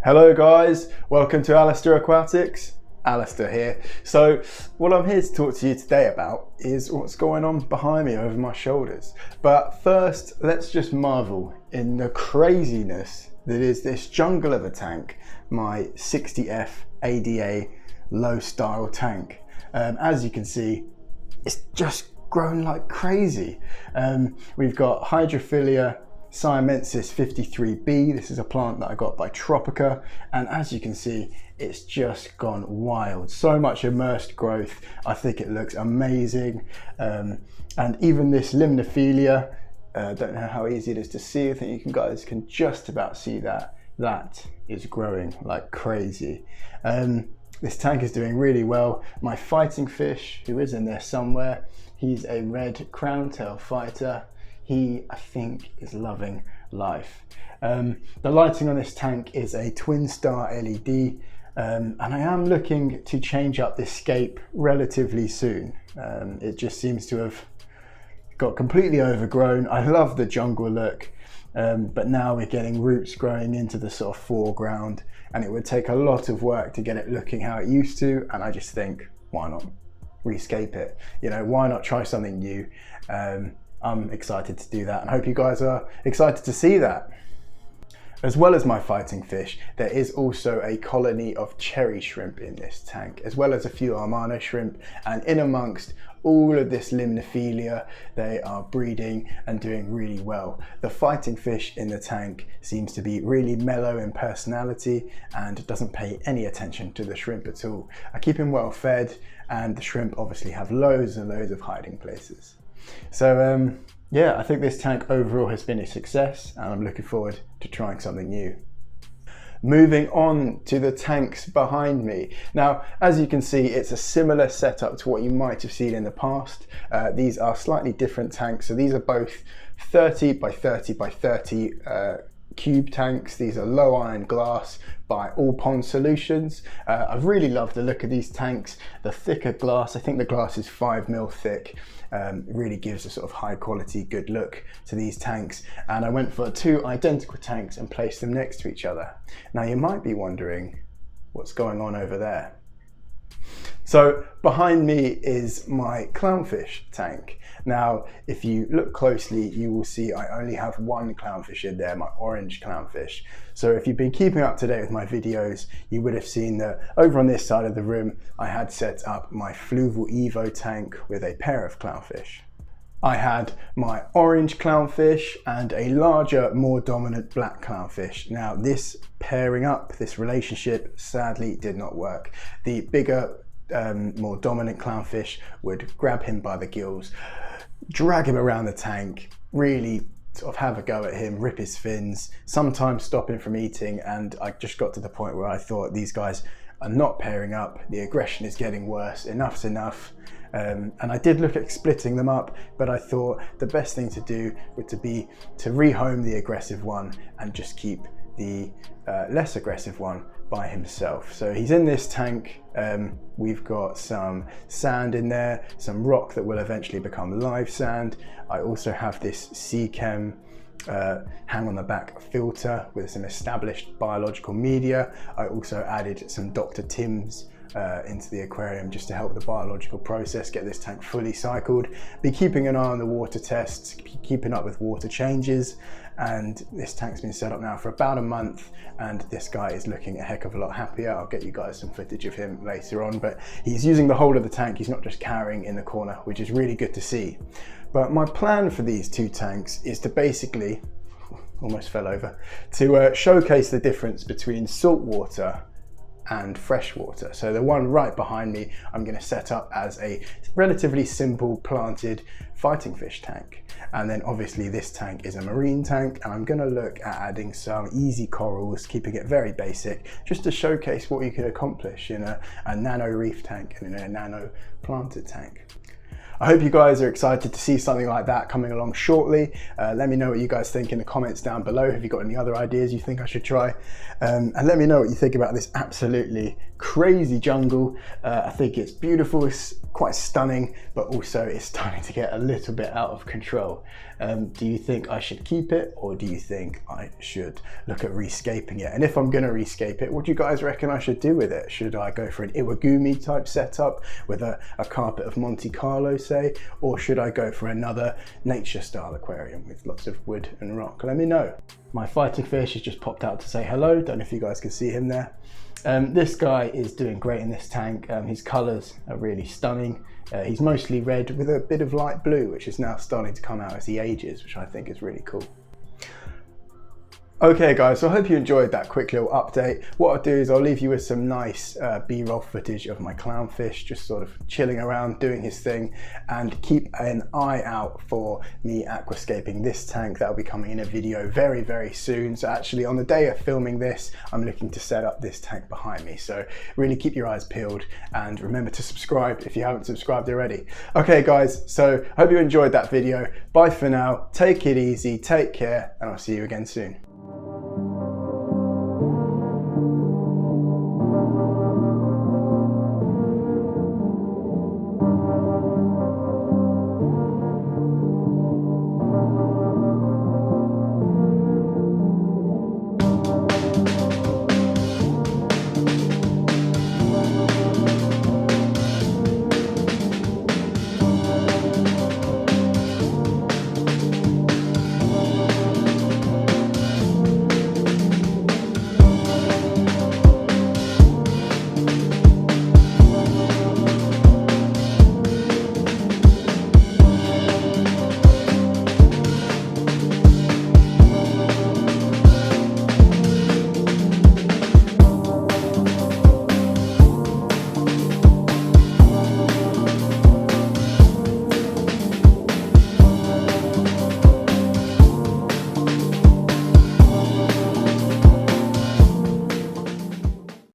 Hello guys, welcome to Alasdair Aquatics. Alasdair here. So what I'm here to talk to you today about is what's going on behind me over my shoulders. But first, let's just marvel in the craziness that is this jungle of a tank, my 60F ADA low style tank. As you can see, it's just grown like crazy. We've got Hydrophilia Cyansis 53B. This is a plant that I got by Tropica, and as you can see, it's just gone wild. So much immersed growth. I think it looks amazing. And even this Limnophilia, don't know how easy it is to see. I think you guys can just about see that. That is growing like crazy. This tank is doing really well. My fighting fish, who is in there somewhere, he's a red crown-tail fighter. He, I think, is loving life. The lighting on this tank is a twin star LED, and I am looking to change up this scape relatively soon. It just seems to have got completely overgrown. I love the jungle look, but now we're getting roots growing into the sort of foreground, and it would take a lot of work to get it looking how it used to, and I just think, why not rescape it? You know, why not try something new? I'm excited to do that and hope you guys are excited to see that. As well as my fighting fish, there is also a colony of cherry shrimp in this tank, as well as a few Armano shrimp, and in amongst all of this Limnophilia, they are breeding and doing really well. The fighting fish in the tank seems to be really mellow in personality and doesn't pay any attention to the shrimp at all. I keep him well fed, and the shrimp obviously have loads and loads of hiding places. So yeah, I think this tank overall has been a success, and I'm looking forward to trying something new. Moving on to the tanks behind me. Now, as you can see, it's a similar setup to what you might have seen in the past. These are slightly different tanks. So these are both 30 by 30 by 30 cube tanks. These are low iron glass by All Pond Solutions. I've really loved the look of these tanks. The thicker glass, I think the glass is 5mm thick. Really gives a sort of high quality, good look to these tanks. And I went for two identical tanks and placed them next to each other. Now you might be wondering what's going on over there. So behind me is my clownfish tank. Now, if you look closely, you will see I only have one clownfish in there, my orange clownfish. So if you've been keeping up to date with my videos, you would have seen that over on this side of the room, I had set up my Fluval Evo tank with a pair of clownfish. I had my orange clownfish and a larger, more dominant black clownfish. Now this pairing up, this relationship sadly did not work. The bigger, more dominant clownfish would grab him by the gills, drag him around the tank, really sort of have a go at him, rip his fins, sometimes stop him from eating, and I just got to the point where I thought these guys are not pairing up, the aggression is getting worse, enough's enough. And I did look at splitting them up, but I thought the best thing to do would be to rehome the aggressive one and just keep the less aggressive one by himself. So he's in this tank. We've got some sand in there, some rock that will eventually become live sand. I also have this Seachem hang on the back filter with some established biological media. I also added some Dr. Tim's into the aquarium just to help the biological process, get this tank fully cycled. Be keeping an eye on the water tests, keeping up with water changes, and this tank's been set up now for about a month, and this guy is looking a heck of a lot happier. I'll get you guys some footage of him later on, but he's using the whole of the tank. He's not just carrying in the corner, which is really good to see. But my plan for these two tanks is to basically, almost fell over, to showcase the difference between saltwater and freshwater. So the one right behind me, I'm going to set up as a relatively simple planted fighting fish tank. And then obviously this tank is a marine tank, and I'm going to look at adding some easy corals, keeping it very basic, just to showcase what you can accomplish in a nano reef tank and in a nano planted tank. I hope you guys are excited to see something like that coming along shortly. Let me know what you guys think in the comments down below. Have you got any other ideas you think I should try? And let me know what you think about this absolutely crazy jungle. I think it's beautiful, it's quite stunning, but also it's starting to get a little bit out of control. Do you think I should keep it, or do you think I should look at rescaping it? And if I'm going to rescape it, what do you guys reckon I should do with it? Should I go for an Iwagumi type setup with a carpet of Monte Carlo, say, or should I go for another nature style aquarium with lots of wood and rock? Let me know. My fighting fish has just popped out to say hello. Don't know if you guys can see him there. This guy is doing great in this tank. His colours are really stunning. He's mostly red with a bit of light blue, which is now starting to come out as he ages, which I think is really cool. Okay guys, so I hope you enjoyed that quick little update. What I'll do is I'll leave you with some nice B-roll footage of my clownfish just sort of chilling around doing his thing, and keep an eye out for me aquascaping this tank. That'll be coming in a video very, very soon. So actually on the day of filming this, I'm looking to set up this tank behind me. So really keep your eyes peeled and remember to subscribe if you haven't subscribed already. Okay guys, so I hope you enjoyed that video. Bye for now, take it easy, take care, and I'll see you again soon.